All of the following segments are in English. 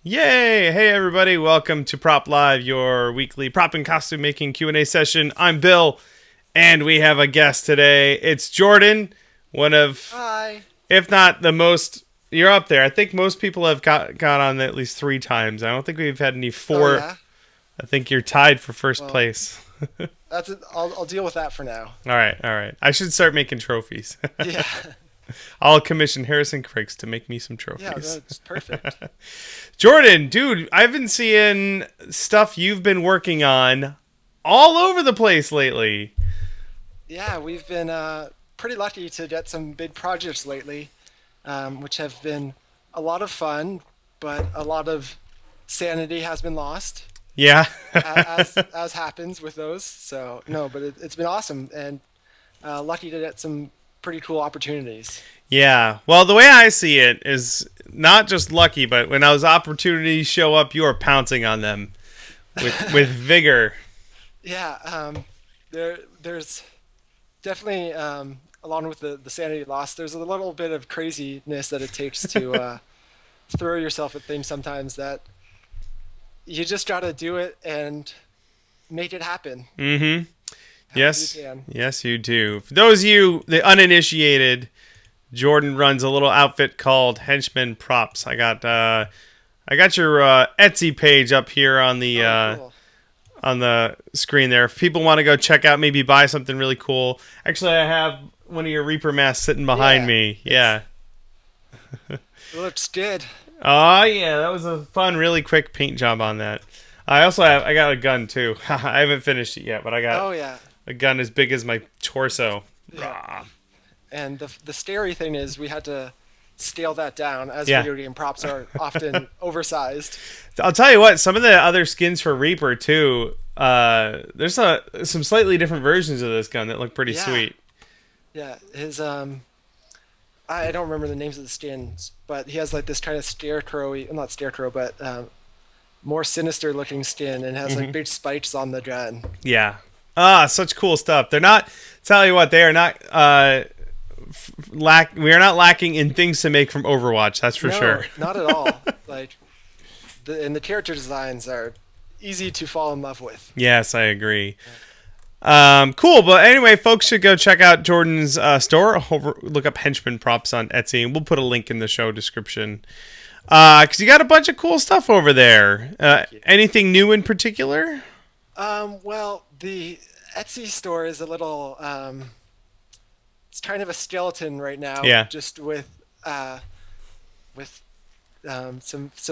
Yay! Hey everybody, welcome to Prop Live, your weekly prop and costume making Q&A session. I'm Bill, and we have a guest today. It's Jordan, one of, Hi. if not the most, you're up there. I think most people have got on at least 3 times. I don't think we've had any 4. Oh, yeah? I think you're tied for first Well, place. that's it. I'll deal with that for now. All right. I should start making trophies. Yeah. I'll commission Harrison Craigs to make me some Yeah, trophies. that's perfect. Jordan, dude, I've been seeing stuff you've been working on all over the place lately. Yeah, we've been pretty lucky to get some big projects lately, which have been a lot of fun, but a lot of sanity has been lost, Yeah. as happens with those. So no, but it's been awesome and lucky to get some pretty cool opportunities. Yeah. Well, the way I see it is not just lucky, but when those opportunities show up, you are pouncing on them with vigor. Yeah, there's definitely along with the sanity loss, there's a little bit of craziness that it takes to throw yourself at things sometimes that you just gotta do it and make it happen. Mm-hmm. Yes. You can. Yes, you do. For those of you, the uninitiated, Jordan runs a little outfit called Henchmen Props. I got your Etsy page up here on the Cool. on the screen there. If people want to go check out, maybe buy something really cool. Actually, I have one of your Reaper masks sitting behind Yeah, me. Yeah. It looks good. Oh yeah, that was a fun, really quick paint job on that. I got a gun too. I haven't finished it yet, but I got Oh yeah. a gun as big as my torso. Yeah. Rah. And the scary thing is we had to scale that down as Yeah. video game props are often oversized. I'll tell you what, some of the other skins for Reaper too, there's some slightly different versions of this gun that look pretty Yeah. sweet. Yeah, his I don't remember the names of the skins, but he has like this kind of scarecrowy, not scarecrow, but more sinister looking skin and has like big spikes on the gun. Yeah. Such cool stuff. They're not, tell you what, they are not, we are not lacking in things to make from Overwatch, that's for No, sure. not at all. Like the character designs are easy to fall in love with. Yes, I agree. Cool, but anyway, folks should go check out Jordan's store. Look up Henchmen Props on Etsy, and we'll put a link in the show description. Because you got a bunch of cool stuff over there. Anything new in particular? Well, the Etsy store is a little it's kind of a skeleton right now. Yeah. Just with some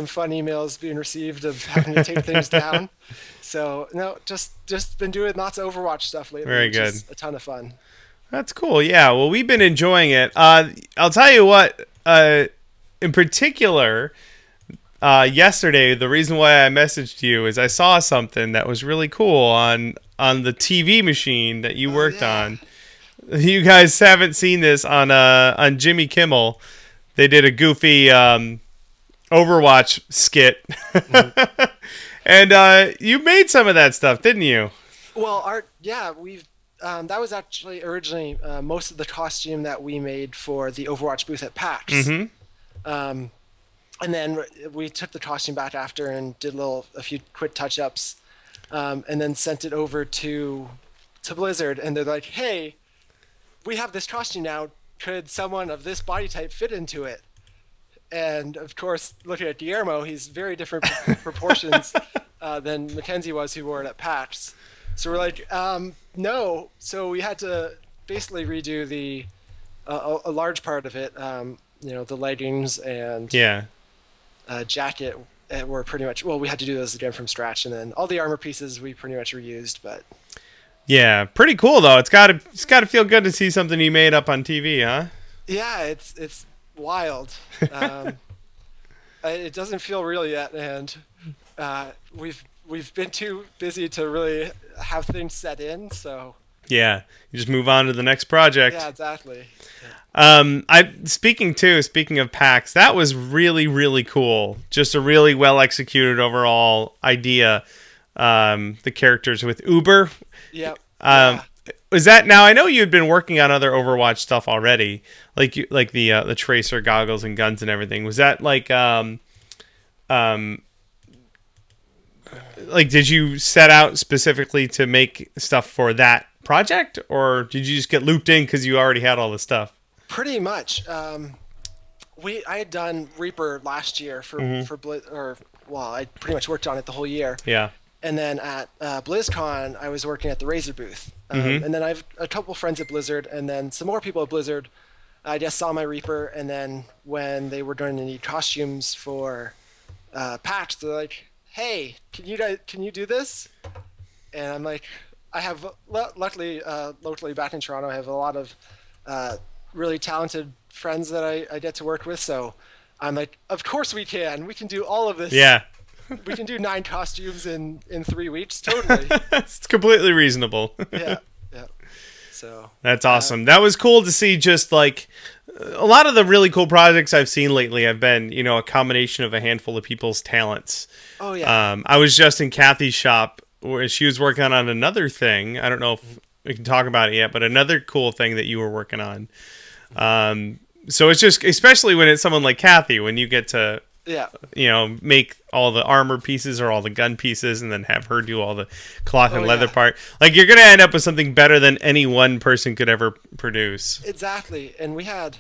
fun emails being received of having to take things down. So no, just been doing lots of Overwatch stuff lately. Very which good. is a ton of fun. That's cool. Yeah. Well, we've been enjoying it. I'll tell you what. In particular, yesterday, the reason why I messaged you is I saw something that was really cool on the TV machine that you worked yeah. on. You guys haven't seen this on Jimmy Kimmel. They did a goofy Overwatch skit, and you made some of that stuff, didn't you? Well, we've that was actually originally most of the costume that we made for the Overwatch booth at PAX. Mm-hmm. And then we took the costume back after and did a few quick touch-ups, and then sent it over to Blizzard, and they're like, "Hey, we have this costume now. Could someone of this body type fit into it?" And of course, looking at Guillermo, he's very different proportions than Mackenzie was, who wore it at PAX. So we're like, no. So we had to basically redo a large part of it. The leggings and Yeah. jacket were pretty much, well, we had to do those again from scratch, and then all the armor pieces we pretty much reused. But Yeah, pretty cool though. It's gotta feel good to see something you made up on TV, huh? yeah, it's wild. It doesn't feel real yet, and we've been too busy to really have things set in. So Yeah, you just move on to the next project. yeah, exactly. Speaking of PAX, that was really, really cool. Just a really well executed overall idea. The characters with Uber. Yep. Was that, now I know you'd been working on other Overwatch stuff already, like the Tracer goggles and guns and everything. Was that like like, did you set out specifically to make stuff for that project, or did you just get looped in because you already had all the stuff? Pretty much. I had done Reaper last year for I pretty much worked on it the whole year. Yeah. And then at BlizzCon, I was working at the Razer booth. And then I have a couple friends at Blizzard, and then some more people at Blizzard. I just saw my Reaper, and then when they were doing any costumes for patch, they're like, "Hey, can you do this?" And I'm like, I have luckily locally back in Toronto, I have a lot of really talented friends that I get to work with. So I'm like, of course we can. We can do all of this. Yeah. We can do 9 costumes in 3 weeks. Totally. It's completely reasonable. Yeah. So that's awesome. That was cool to see. Just like a lot of the really cool projects I've seen lately have been, a combination of a handful of people's talents. Oh yeah. I was just in Kathy's shop where she was working on another thing. I don't know if we can talk about it yet, but another cool thing that you were working on. So it's just, especially when it's someone like Kathy, when you get to, make all the armor pieces or all the gun pieces and then have her do all the cloth and leather part. Like, you're going to end up with something better than any one person could ever produce. Exactly. And we had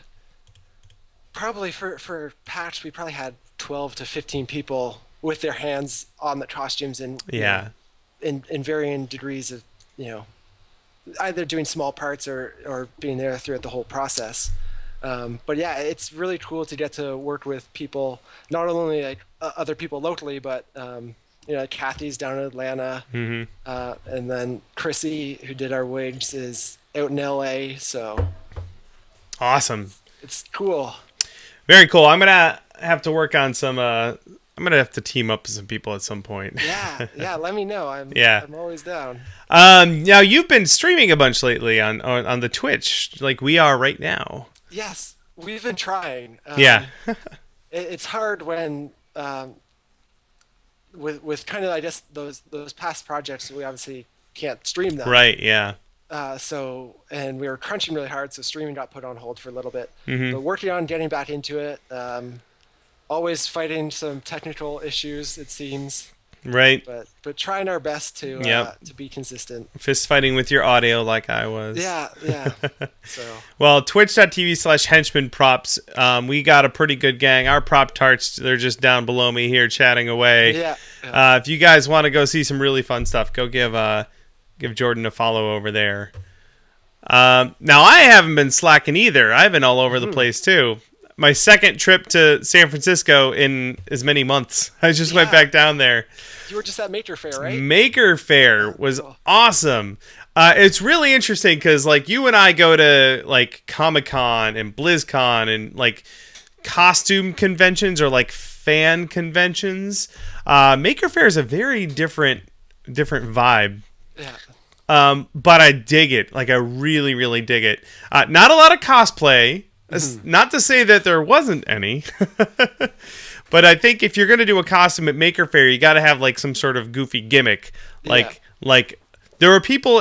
probably for patch, we probably had 12 to 15 people with their hands on the costumes and in varying degrees of, either doing small parts or being there throughout the whole process. But yeah, it's really cool to get to work with people, not only like other people locally, but like Kathy's down in Atlanta, and then Chrissy, who did our wigs, is out in LA. So awesome! It's cool. Very cool. I'm gonna have to work on some. I'm gonna have to team up with some people at some point. Yeah. Let me know. I'm always down. Now you've been streaming a bunch lately on the Twitch, like we are right now. Yes, we've been trying. It's hard when, with kind of, I guess, those past projects, we obviously can't stream them. Right, yeah. And we were crunching really hard, so streaming got put on hold for a little bit. But working on getting back into it, always fighting some technical issues, it seems. Right. But trying our best to be consistent. Fist fighting with your audio like I was. Yeah. So. Well, twitch.tv/Henchmen Props. We got a pretty good gang. Our prop tarts, they're just down below me here chatting away. Yeah. If you guys want to go see some really fun stuff, go give Jordan a follow over there. Now, I haven't been slacking either. I've been all over the place too. My second trip to San Francisco in as many months. I just went back down there. You were just at Maker Faire, right? Maker Faire was awesome. It's really interesting because, like, you and I go to, like, Comic-Con and BlizzCon and, like, costume conventions or, like, fan conventions. Maker Faire is a very different vibe. Yeah. But I dig it. Like, I really, really dig it. Not a lot of cosplay. Not to say that there wasn't any, but I think if you're going to do a costume at Maker Faire, you got to have like some sort of goofy gimmick. Like there were people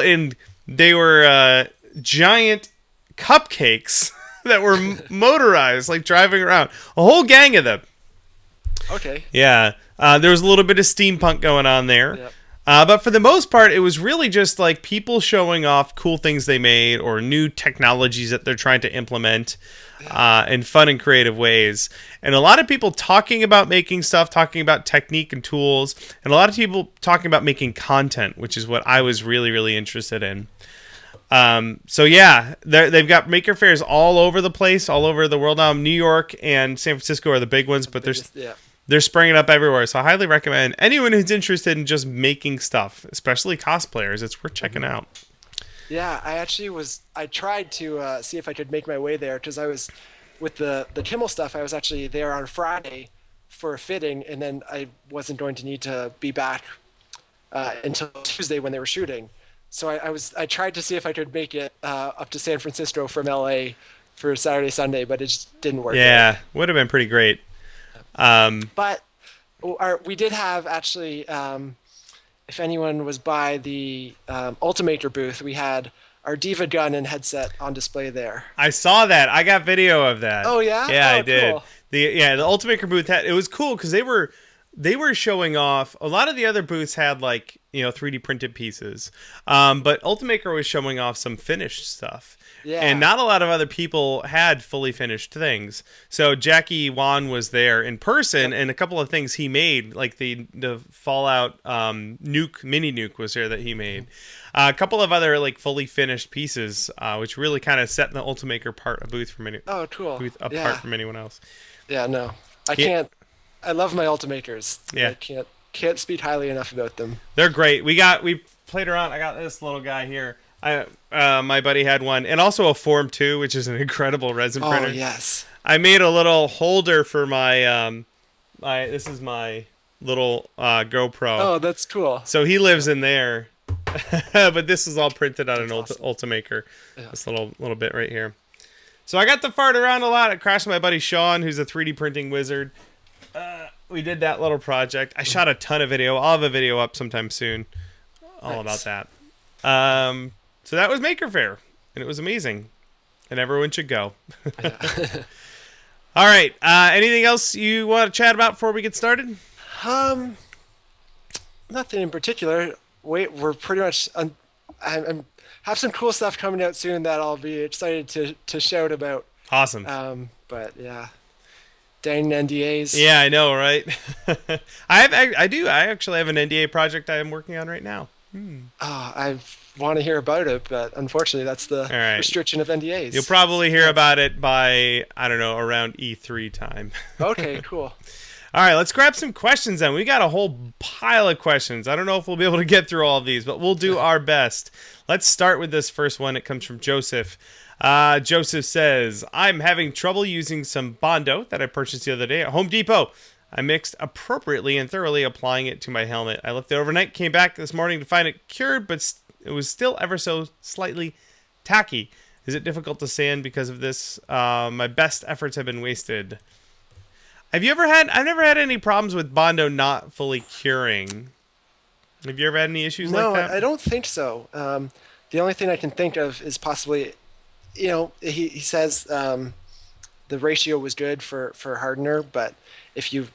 they were giant cupcakes that were motorized, like driving around. A whole gang of them. Okay. Yeah. There was a little bit of steampunk going on there. Yep. But for the most part, it was really just like people showing off cool things they made or new technologies that they're trying to implement in fun and creative ways. And a lot of people talking about making stuff, talking about technique and tools, and a lot of people talking about making content, which is what I was really, really interested in. So yeah, they've got Maker Faires all over the place, all over the world now. New York and San Francisco are the big ones, but they're springing up everywhere. So I highly recommend anyone who's interested in just making stuff, especially cosplayers, it's worth checking out. Yeah, I tried to see if I could make my way there because I was, with the Kimmel stuff, I was actually there on Friday for a fitting, and then I wasn't going to need to be back until Tuesday when they were shooting. So I tried to see if I could make it up to San Francisco from LA for Saturday, Sunday, but it just didn't work. Yeah, would have been pretty great. But we did have actually, if anyone was by the Ultimator booth, we had our Diva gun and headset on display there. I saw that. I got video of that. Oh yeah? Yeah, oh, I did. Cool. The Ultimator booth it was cool because they were they were showing off. A lot of the other booths had like 3D printed pieces, but Ultimaker was showing off some finished stuff. Yeah. And not a lot of other people had fully finished things. So Jackie Wan was there in person, and a couple of things he made, like the Fallout nuke, mini nuke was there that he made. A couple of other like fully finished pieces, which really kind of set the Ultimaker booth from apart from anyone else. Yeah, no, I can't. I love my Ultimakers. Yeah, I can't speak highly enough about them. They're great. We played around. I got this little guy here. My buddy had one, and also a Form 2, which is an incredible resin printer. Oh, yes. I made a little holder for my this is my little GoPro. Oh, that's cool. So he lives in there, but this is all printed on That's an awesome. Ultimaker. Yeah. This little bit right here. So I got to fart around a lot. I crashed with my buddy Sean, who's a 3D printing wizard. We did that little project. I shot a ton of video. I'll have a video up sometime soon all about that. So that was Maker Faire, and it was amazing, and everyone should go. All right. Anything else you want to chat about before we get started? Nothing in particular. We're pretty much. I'm have some cool stuff coming out soon that I'll be excited to shout about. Awesome. But yeah, dang NDAs. Yeah, I know, right? I actually have an NDA project I am working on right now. I want to hear about it, but unfortunately, that's the restriction of NDAs. You'll probably hear about it by, I don't know, around E3 time. Okay, cool. All right, let's grab some questions then. We got a whole pile of questions. I don't know if we'll be able to get through all of these, but we'll do our best. Let's start with this first one. It comes from Joseph. Joseph says, I'm having trouble using some Bondo that I purchased the other day at Home Depot. I mixed appropriately and thoroughly applying it to my helmet. I left it overnight, came back this morning to find it cured, but it was still ever so slightly tacky. Is it difficult to sand because of this? My best efforts have been wasted. I've never had any problems with Bondo not fully curing. Have you ever had any issues like that? No, I don't think so. The only thing I can think of is possibly, he says the ratio was good for hardener, but if you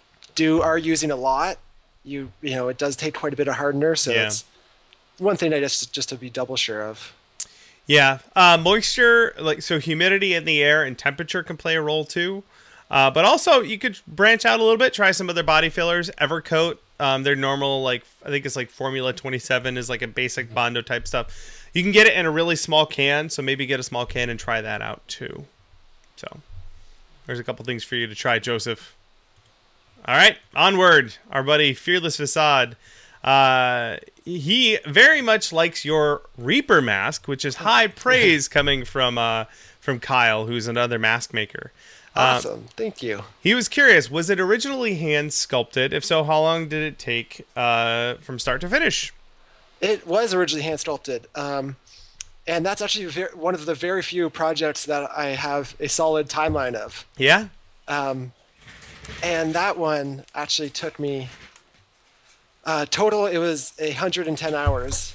are using a lot, it does take quite a bit of hardener, so that's one thing I just to be double sure of. Yeah, moisture, so humidity in the air and temperature can play a role too. But also you could branch out a little bit, try some other body fillers. Evercoat, their normal, I think it's like Formula 27 is like a basic Bondo type stuff. You can get it in a really small can, so maybe get a small can and try that out too. So there's a couple things for you to try, Joseph. All right, onward. Our buddy Fearless Facade. He very much likes your Reaper mask, which is high praise coming from Kyle, who's another mask maker. Awesome, thank you. He was curious, was it originally hand sculpted? If so, how long did it take from start to finish? It was originally hand sculpted, and that's actually one of the very few projects that I have a solid timeline of. Yeah. And that one actually took me total. It was 110 hours,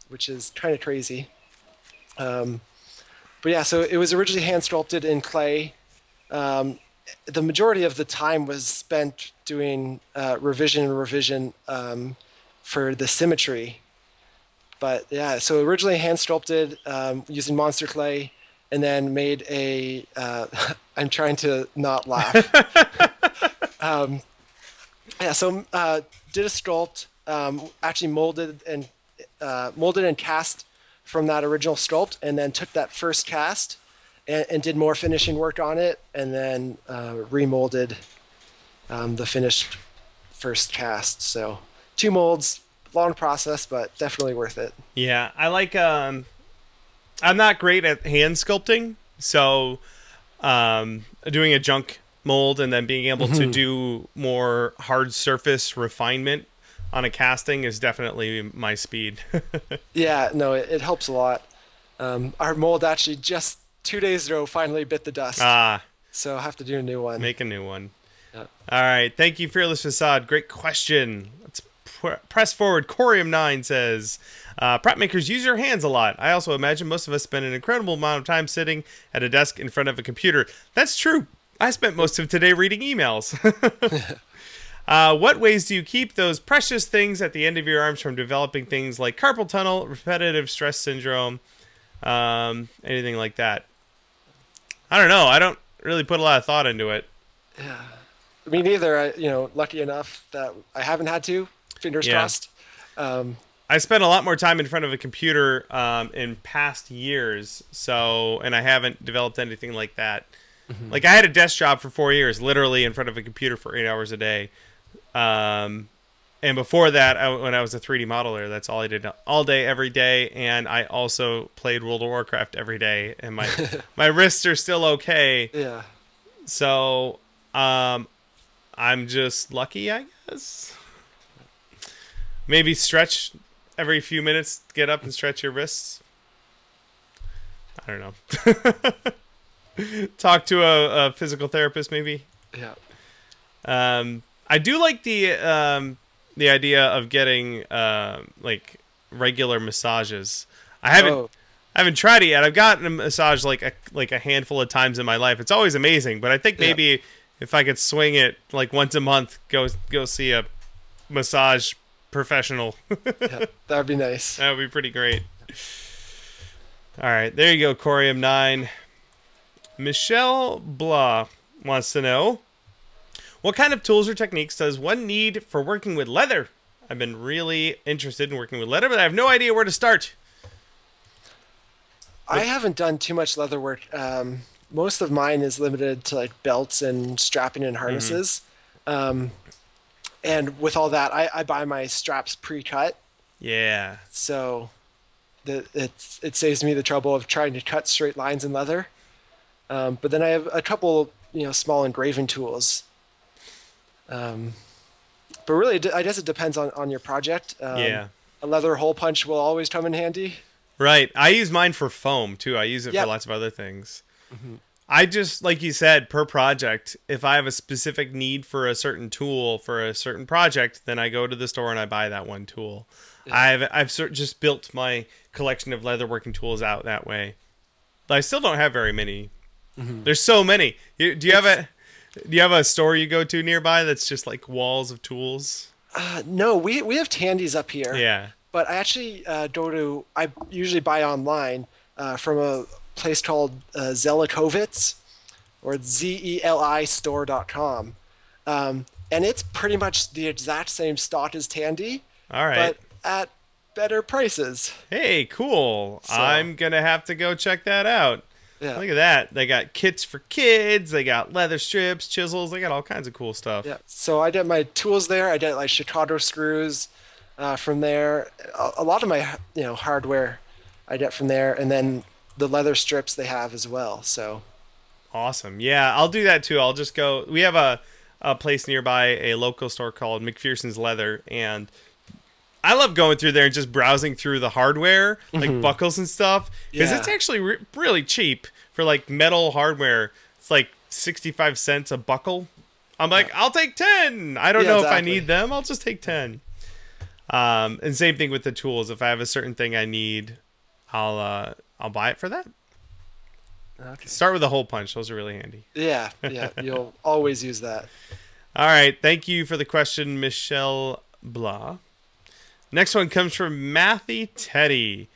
which is kind of crazy. But yeah, so it was originally hand sculpted in clay. The majority of the time was spent doing revision for the symmetry. But yeah, so originally hand sculpted using monster clay, and then made a. I'm trying to not laugh. Yeah, so did a sculpt, actually molded and cast from that original sculpt, and then took that first cast and did more finishing work on it, and then remolded the finished first cast. So 2 molds, long process, but definitely worth it. Yeah, I like. I'm not great at hand sculpting, so doing a junk mold and then being able to do more hard surface refinement on a casting is definitely my speed. Yeah, no, it helps a lot. Our mold actually just 2 days ago finally bit the dust. So I'll have to do a new one. Make a new one. Yeah. All right. Thank you, Fearless Facade. Great question. Let's press forward. Corium9 says, prop makers use your hands a lot. I also imagine most of us spend an incredible amount of time sitting at a desk in front of a computer. That's true. I spent most of today reading emails. What ways do you keep those precious things at the end of your arms from developing things like carpal tunnel, repetitive stress syndrome, anything like that? I don't know. I don't really put a lot of thought into it. Yeah. Me neither. Lucky enough that I haven't had to. Fingers crossed. I spent a lot more time in front of a computer in past years, and I haven't developed anything like that. Mm-hmm. Like I had a desk job for 4 years, literally in front of a computer for 8 hours a day. And before that, when I was a 3D modeler, that's all I did all day, every day. And I also played World of Warcraft every day. And my wrists are still okay. Yeah. So I'm just lucky, I guess. Maybe stretch every few minutes, get up and stretch your wrists. I don't know. Talk to a physical therapist, maybe. Yeah. I do like the idea of getting like regular massages. I haven't tried it yet. I've gotten a massage like a handful of times in my life. It's always amazing, but I think maybe if I could swing it like once a month, go see a massage professional. Yeah, that would be nice. That would be pretty great. All right, there you go, Corium 9. Michelle Blah wants to know, what kind of tools or techniques does one need for working with leather? I've been really interested in working with leather, but I have no idea where to start. I haven't done too much leather work. Most of mine is limited to like belts and strapping and harnesses. Mm-hmm. And with all that, I buy my straps pre-cut. Yeah. So it saves me the trouble of trying to cut straight lines in leather. But then I have a couple, small engraving tools. But really, I guess it depends on your project. A leather hole punch will always come in handy. Right. I use mine for foam, too. I use it for lots of other things. Mm-hmm. I just, like you said, per project, if I have a specific need for a certain tool for a certain project, then I go to the store and I buy that one tool. Yeah. I've just built my collection of leatherworking tools out that way. But I still don't have very many. Mm-hmm. There's so many. Do you have a store you go to nearby that's just like walls of tools? No, we have Tandy's up here. Yeah. But I actually I usually buy online from a place called Zelikovitz, or zelistore.com. And it's pretty much the exact same stock as Tandy. All right. But at better prices. Hey, cool. So, I'm going to have to go check that out. Yeah. Look at that. They got kits for kids. They got leather strips, chisels. They got all kinds of cool stuff. Yeah. So I get my tools there. I get like Chicago screws from there. A lot of my hardware I get from there, and then the leather strips they have as well. So awesome. Yeah, I'll do that too. I'll just go. We have a place nearby, a local store called McPherson's Leather, and I love going through there and just browsing through the hardware, like buckles and stuff, because it's actually really cheap for like metal hardware. It's like 65 cents a buckle. I'm like, I'll take 10. I don't know if I need them. I'll just take 10. And same thing with the tools. If I have a certain thing I need, I'll buy it for that. Okay. Start with a hole punch. Those are really handy. Yeah. You'll always use that. All right. Thank you for the question, Michelle Blah. Next one comes from Matthew Teddy.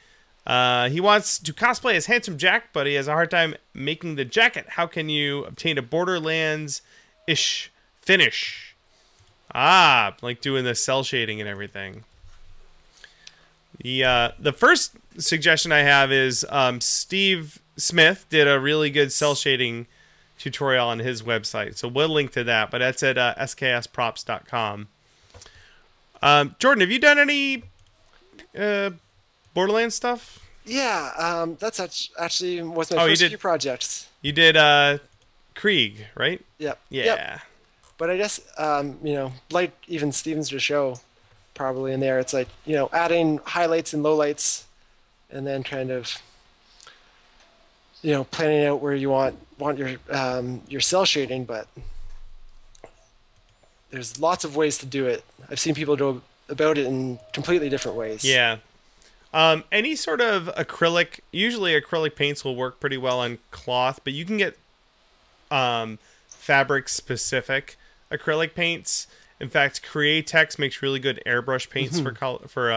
He wants to cosplay as Handsome Jack, but he has a hard time making the jacket. How can you obtain a Borderlands-ish finish? Like doing the cell shading and everything. The first suggestion I have is Steve Smith did a really good cell shading tutorial on his website. So we'll link to that, but that's at sksprops.com. Jordan, have you done any Borderlands stuff? Yeah, that's actually was my first few projects. You did Krieg, right? Yep. Yeah. Yep. But I guess, like even Steven's to show probably in there, it's like, adding highlights and lowlights and then kind of, planning out where you want your cell shading, but there's lots of ways to do it. I've seen people go about it in completely different ways. Yeah. Any sort of acrylic, usually acrylic paints will work pretty well on cloth, but you can get fabric specific acrylic paints. In fact, Createx makes really good airbrush paints for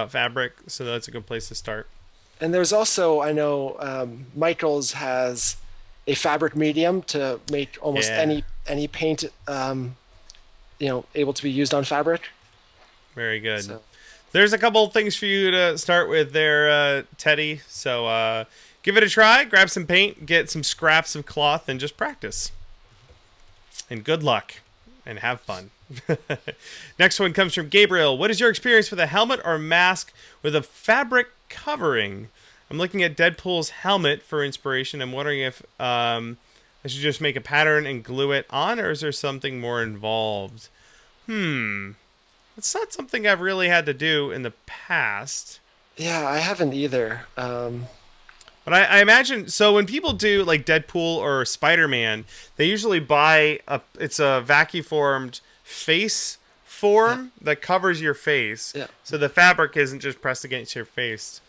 fabric, so that's a good place to start. And there's also, I know, Michaels has a fabric medium to make almost Yeah. any paint, able to be used on fabric. Very good. So There's a couple things for you to start with there, Teddy. So give it a try. Grab some paint, get some scraps of cloth, and just practice. And good luck. And have fun. Next one comes from Gabriel. What is your experience with a helmet or mask with a fabric covering? I'm looking at Deadpool's helmet for inspiration. I'm wondering if I should just make a pattern and glue it on, or is there something more involved? It's not something I've really had to do in the past. yeah, I haven't either. But I imagine, so when people do like Deadpool or Spider-Man, they usually buy it's a vacuum-formed face form that covers your face. Yeah. So the fabric isn't just pressed against your face.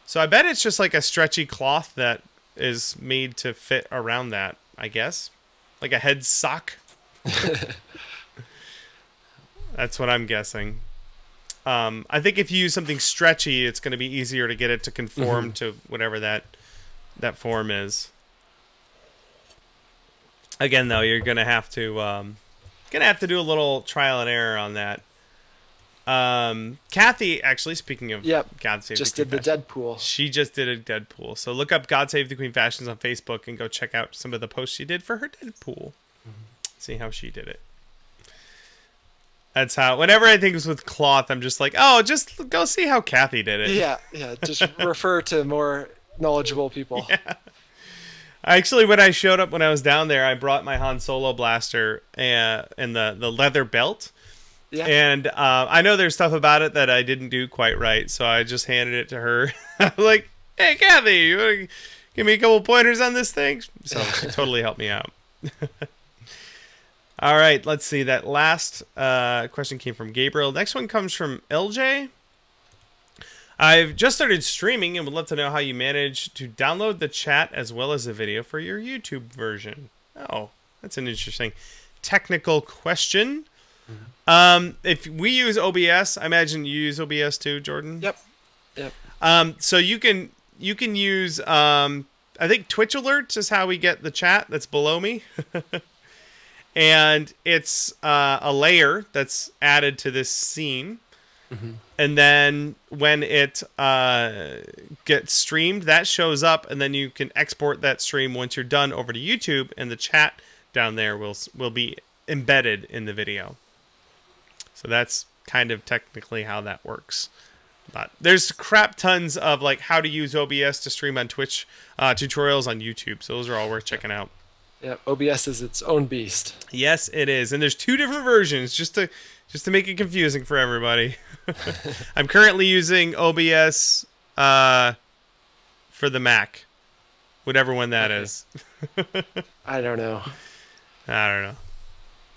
So I bet it's just like a stretchy cloth that is made to fit around that, I guess. Like a head sock. That's what I'm guessing. I think if you use something stretchy, it's going to be easier to get it to conform to whatever that form is. Again, though, you're going to have to do a little trial and error on that. Kathy, actually, speaking of God Save just the did Queen the Fashions, Deadpool. she just did a Deadpool. So look up God Save the Queen Fashions on Facebook and go check out some of the posts she did for her Deadpool. See how she did it. That's how, whenever I think it's with cloth, I'm just like, oh, just go see how Kathy did it. Yeah, just refer to more knowledgeable people. Yeah. Actually, when I showed up when I was down there, I brought my Han Solo blaster and the leather belt. Yeah. And I know there's stuff about it that I didn't do quite right, so I just handed it to her. Like, hey, Kathy, you want to give me a couple pointers on this thing? So she totally helped me out. All right, let's see. That last question came from Gabriel. Next one comes from LJ. I've just started streaming and would love to know how you manage to download the chat as well as the video for your YouTube version. Oh, that's an interesting technical question. If we use OBS, I imagine you use OBS too, Jordan? Yep. So you can use, I think Twitch alerts is how we get the chat that's below me. And it's a layer that's added to this scene. And then when it gets streamed, that shows up, and then you can export that stream once you're done over to YouTube, and the chat down there will be embedded in the video. So that's kind of technically how that works. But there's crap tons of like how to use OBS to stream on Twitch tutorials on YouTube. So those are all worth checking out. Yeah, OBS is its own beast. Yes, it is. And there's 2 different versions just to make it confusing for everybody. I'm currently using OBS for the Mac. Whatever one that is. I don't know.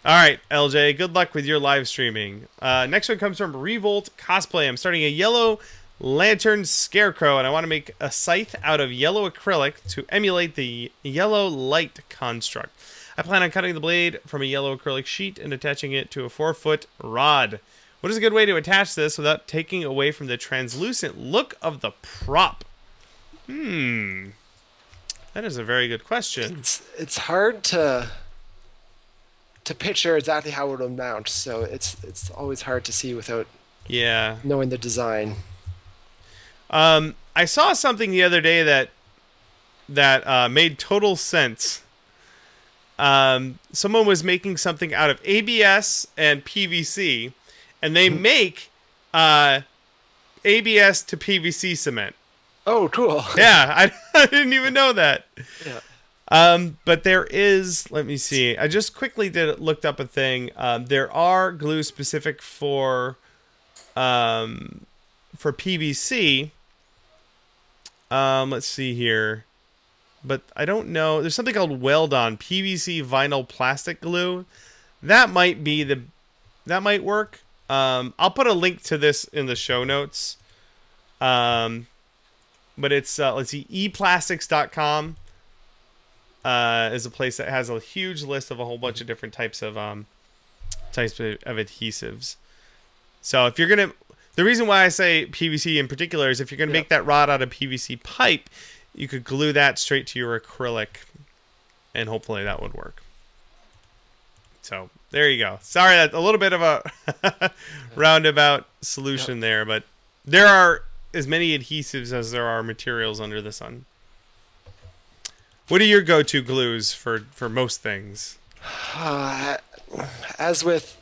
All right, LJ, good luck with your live streaming. Next one comes from Revolt Cosplay. I'm starting a yellow lantern scarecrow, and I want to make a scythe out of yellow acrylic to emulate the yellow light construct. I plan on cutting the blade from a yellow acrylic sheet and attaching it to a 4-foot rod. What is a good way to attach this without taking away from the translucent look of the prop? That is a very good question. It's hard to picture exactly how it will mount, so it's always hard to see without knowing the design. I saw something the other day that made total sense. Someone was making something out of ABS and PVC, and they make ABS to PVC cement. Oh, cool. Yeah, I didn't even know that. Yeah. But there is, let me see. I just quickly looked up a thing. There are glue specific for PVC. Let's see here. But I don't know. There's something called Weld-On PVC vinyl plastic glue. That might work. I'll put a link to this in the show notes. But it's let's see, eplastics.com is a place that has a huge list of a whole bunch of different types of types of adhesives. So if you're going to, the reason why I say PVC in particular is if you're going to make that rod out of PVC pipe, you could glue that straight to your acrylic, and hopefully that would work. So there you go. Sorry, that's a little bit of a roundabout solution there, but there are as many adhesives as there are materials under the sun. What are your go-to glues for most things? As with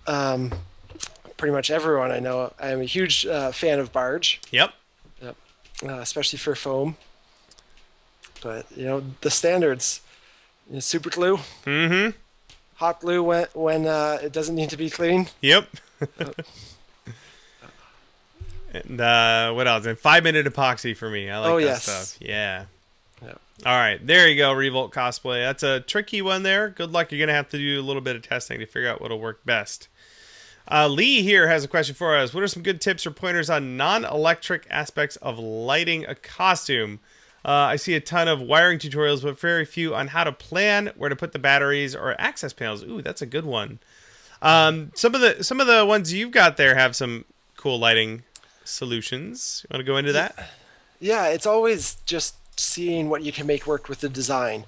pretty much everyone I know, I'm a huge fan of barge. Yep. Especially for foam. But the standards: super glue, hot glue when it doesn't need to be clean. Yep. And what else? And 5-minute epoxy for me. I like that stuff. Yeah. Yep. All right, there you go, Revolt Cosplay. That's a tricky one there. Good luck. You're gonna have to do a little bit of testing to figure out what'll work best. Lee here has a question for us. What are some good tips or pointers on non-electric aspects of lighting a costume? I see a ton of wiring tutorials, but very few on how to plan, where to put the batteries or access panels. Ooh, that's a good one. Some of the ones you've got there have some cool lighting solutions. You want to go into that? Yeah, it's always just seeing what you can make work with the design.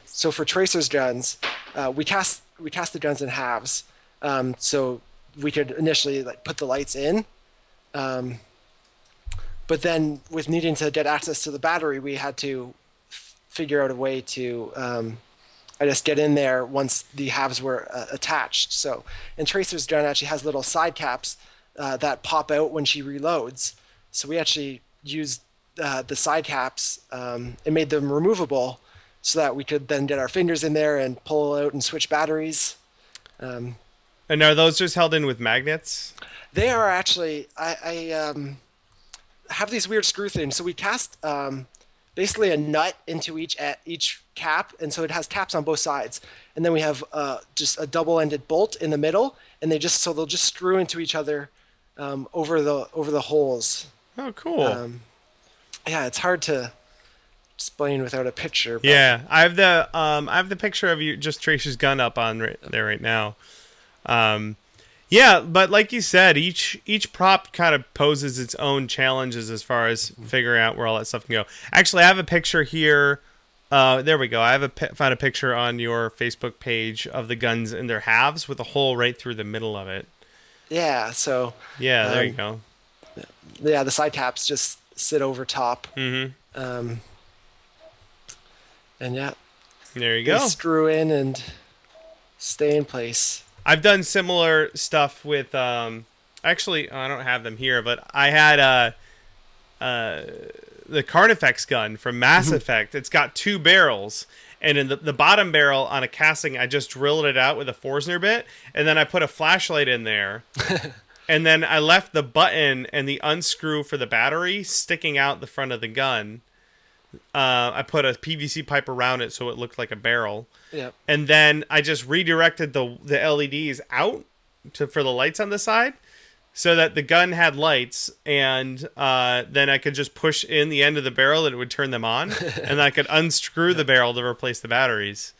So for tracers guns, we cast the guns in halves. So we could initially put the lights in, but then with needing to get access to the battery, we had to figure out a way to, I guess, get in there once the halves were attached. So, and Tracer's gun actually has little side caps that pop out when she reloads. So we actually used the side caps and made them removable so that we could then get our fingers in there and pull out and switch batteries. And are those just held in with magnets? They are actually, I have these weird screw things. So we cast basically a nut into each cap, and so it has caps on both sides. And then we have just a double-ended bolt in the middle, and they'll just screw into each other over the holes. Oh, cool. Yeah, it's hard to explain without a picture. But yeah, I have the picture of you just Tracer's gun up on there right now. Yeah, but like you said, each prop kind of poses its own challenges as far as figuring out where all that stuff can go. Actually, I have a picture here. There we go. I have found a picture on your Facebook page of the guns in their halves with a hole right through the middle of it. Yeah. So. Yeah, there you go. Yeah, the side caps just sit over top. Mm-hmm. And yeah. There you go. Screw in and stay in place. I've done similar stuff with, actually, I don't have them here, but I had the Carnifex gun from Mass Effect. It's got 2 barrels, and in the bottom barrel on a casting, I just drilled it out with a Forstner bit, and then I put a flashlight in there, and then I left the button and the unscrew for the battery sticking out the front of the gun. I put a PVC pipe around it so it looked like a barrel. Yep. And then I just redirected the LEDs out for the lights on the side so that the gun had lights, and then I could just push in the end of the barrel and it would turn them on, and I could unscrew the barrel to replace the batteries.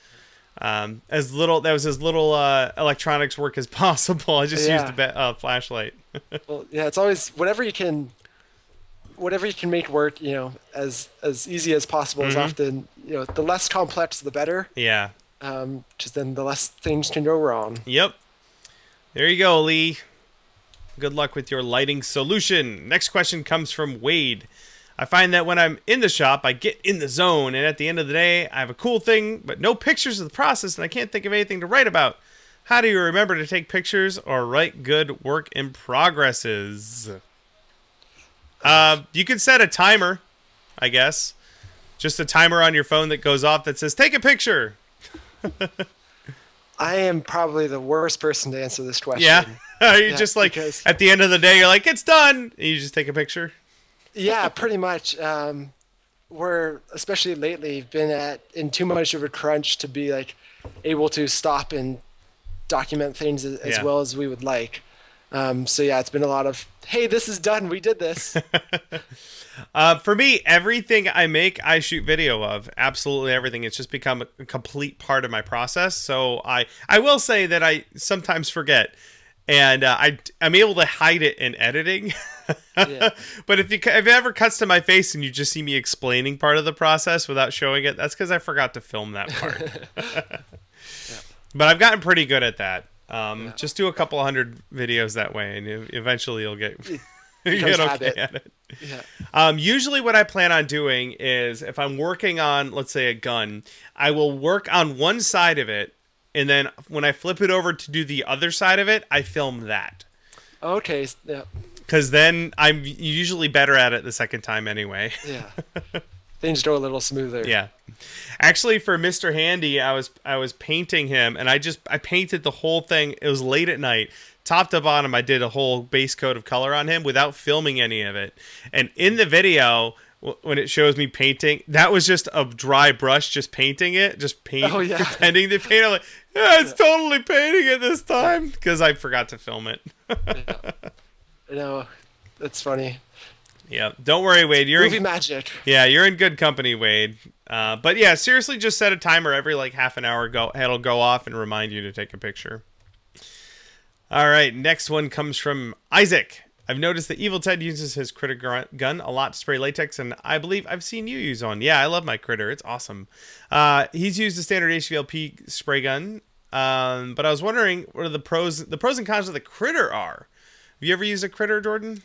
As little electronics work as possible. I just used a flashlight. Well, yeah, it's always whatever you can make work, as easy as possible is often, the less complex, the better. Yeah. Because then the less things can go wrong. Yep. There you go, Lee. Good luck with your lighting solution. Next question comes from Wade. I find that when I'm in the shop, I get in the zone, and at the end of the day, I have a cool thing, but no pictures of the process, and I can't think of anything to write about. How do you remember to take pictures or write good work in progresses? You can set a timer, I guess. Just a timer on your phone that goes off that says, take a picture. I am probably the worst person to answer this question. Yeah? Are you just like, at the end of the day, you're like, it's done, and you just take a picture? Yeah, pretty much. We're, especially lately, been in too much of a crunch to be able to stop and document things as well as we would like. So yeah, it's been a lot of, hey, this is done. We did this. For me, everything I make, I shoot video of. Absolutely everything. It's just become a complete part of my process. So I will say that I sometimes forget, and I'm able to hide it in editing. Yeah. But if it ever cuts to my face and you just see me explaining part of the process without showing it, that's because I forgot to film that part. But I've gotten pretty good at that. Just do a couple hundred videos that way, and eventually you'll get get okay at it. Yeah. Usually what I plan on doing is if I'm working on, let's say, a gun, I will work on one side of it, and then when I flip it over to do the other side of it, I film that. Okay. Yeah. Because then I'm usually better at it the second time anyway. Yeah. Things go a little smoother. Yeah. Actually, for Mr. Handy, I was painting him, and I painted the whole thing. It was late at night. Top to bottom, I did a whole base coat of color on him without filming any of it. And in the video, when it shows me painting, that was just a dry brush, just painting it, pretending to paint. I'm like, yeah, it's totally painting it this time, because I forgot to film it. Yeah. No, that's funny. Yeah, don't worry, Wade. You're Movie magic. Yeah, you're in good company, Wade. But yeah, seriously, just set a timer every like half an hour. It'll go off and remind you to take a picture. All right, next one comes from Isaac. I've noticed that Evil Ted uses his critter gun a lot to spray latex, and I believe I've seen you use one. Yeah, I love my critter. It's awesome. He's used the standard HVLP spray gun, but I was wondering what are the pros and cons of the critter are. Have you ever used a critter, Jordan?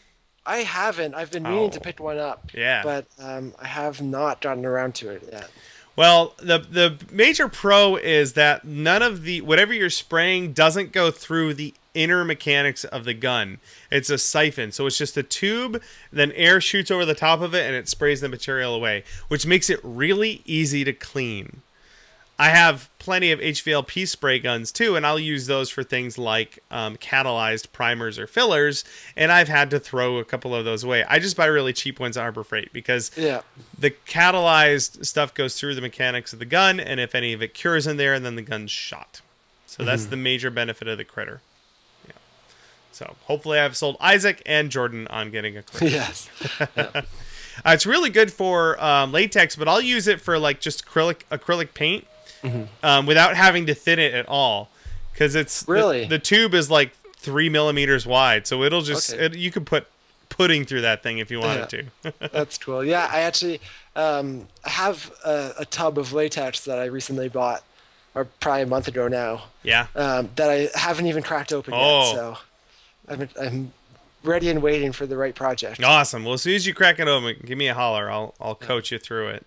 I haven't. I've been meaning to pick one up. Yeah. But I have not gotten around to it yet. Well, the major pro is that none of the whatever you're spraying doesn't go through the inner mechanics of the gun. It's a siphon, so it's just a tube, then air shoots over the top of it and it sprays the material away, which makes it really easy to clean. I have plenty of HVLP spray guns too, and I'll use those for things like catalyzed primers or fillers, and I've had to throw a couple of those away. I just buy really cheap ones at Harbor Freight because the catalyzed stuff goes through the mechanics of the gun, and if any of it cures in there, then the gun's shot. So that's the major benefit of the critter. Yeah. So hopefully I've sold Isaac and Jordan on getting a critter. Yes. Yeah. It's really good for latex, but I'll use it for like just acrylic paint. Without having to thin it at all, because it's really the tube is like 3 millimeters wide, so it'll just you could put pudding through that thing if you wanted to. That's cool. Yeah, I actually have a tub of latex that I recently bought, or probably a month ago now. Yeah. That I haven't even cracked open yet, so I'm ready and waiting for the right project. Awesome. Well, as soon as you crack it open, give me a holler. I'll coach you through it.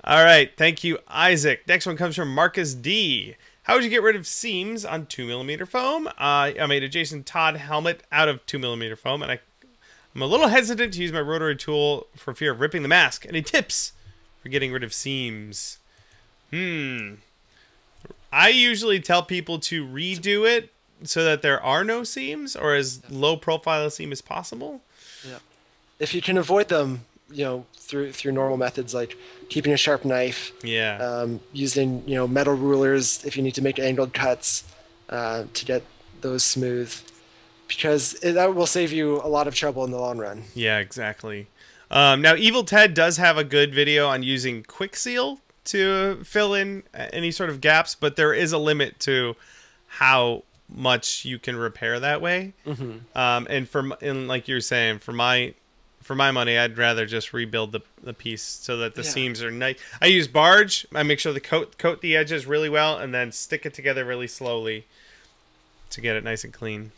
All right, thank you, Isaac. Next one comes from Marcus D. How would you get rid of seams on 2mm foam? I made a Jason Todd helmet out of 2mm foam, and I'm a little hesitant to use my rotary tool for fear of ripping the mask. Any tips for getting rid of seams? I usually tell people to redo it so that there are no seams, or as low profile a seam as possible. Yeah. If you can avoid them, through normal methods like keeping a sharp knife, using metal rulers if you need to make angled cuts to get those smooth, because that will save you a lot of trouble in the long run. Yeah, exactly. Now, Evil Ted does have a good video on using Kwik-Seal to fill in any sort of gaps, but there is a limit to how much you can repair that way. And like you're saying, for my money, I'd rather just rebuild the piece so that the seams are nice. I use barge. I make sure to coat the edges really well and then stick it together really slowly to get it nice and clean.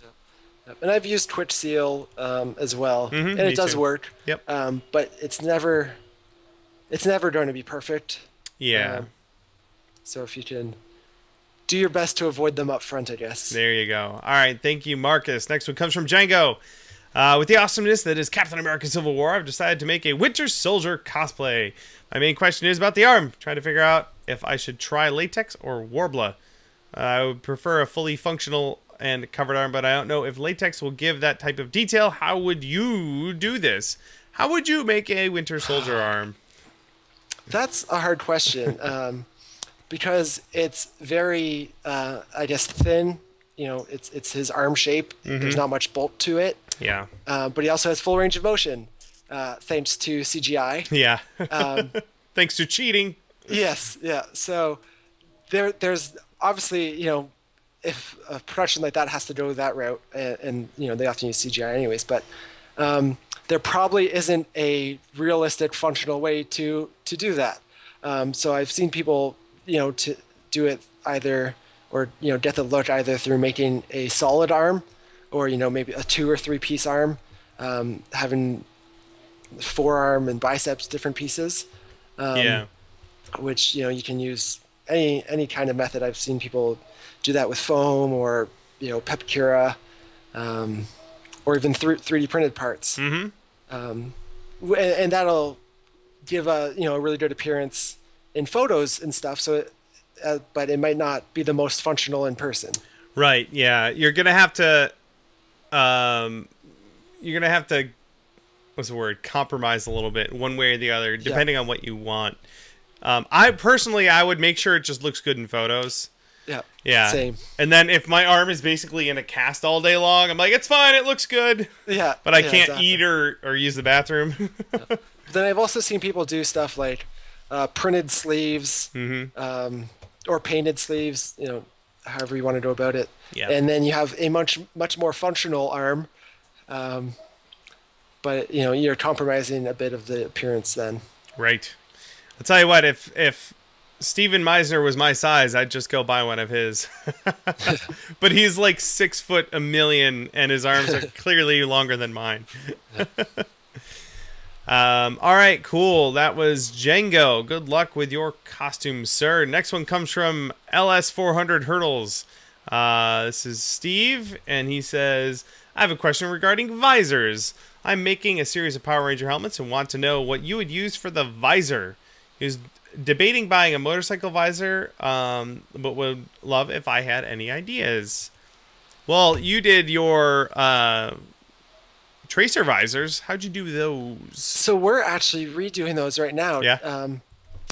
Yep. And I've used Kwik-Seal as well, and it does work. Yep. But it's never going to be perfect. Yeah. So if you can do your best to avoid them up front, I guess. There you go. All right. Thank you, Marcus. Next one comes from Django. With the awesomeness that is Captain America Civil War, I've decided to make a Winter Soldier cosplay. My main question is about the arm. Trying to figure out if I should try latex or Warbler. I would prefer a fully functional and covered arm, but I don't know if latex will give that type of detail. How would you do this? How would you make a Winter Soldier arm? That's a hard question because it's very, I guess, thin it's his arm shape. There's not much bulk to it. Yeah. But he also has full range of motion, thanks to CGI. Yeah. Thanks to cheating. Yes, yeah. So there's obviously, if a production like that has to go that route, and they often use CGI anyways, but there probably isn't a realistic, functional way to do that. So I've seen people, to do it either, or get the look either through making a solid arm, or maybe a 2 or 3 piece arm, having forearm and biceps different pieces. Yeah. Which you can use any kind of method. I've seen people do that with foam, or Pepakura, or even 3D printed parts. And that'll give a really good appearance in photos and stuff. So, but it might not be the most functional in person. Right. Yeah. You're gonna have to. What's the word? Compromise a little bit, one way or the other, depending on what you want. I would make sure it just looks good in photos. Yeah. Yeah. Same. And then if my arm is basically in a cast all day long, I'm like, it's fine, it looks good. Yeah. But I can't eat or use the bathroom. Yeah. Then I've also seen people do stuff like printed sleeves, or painted sleeves, however you want to go about it. Yeah. And then you have a much more functional arm, but you're compromising a bit of the appearance then. Right. I'll tell you what, if Steven Meisner was my size, I'd just go buy one of his. But he's like 6'1,000,000, and his arms are clearly longer than mine. All right, cool. That was Django. Good luck with your costume, sir. Next one comes from LS400 Hurdles. This is Steve, and he says, I have a question regarding visors. I'm making a series of Power Ranger helmets and want to know what you would use for the visor. He was debating buying a motorcycle visor, but would love if I had any ideas. Well, you did your tracer visors. How'd you do those? So we're actually redoing those right now. Yeah.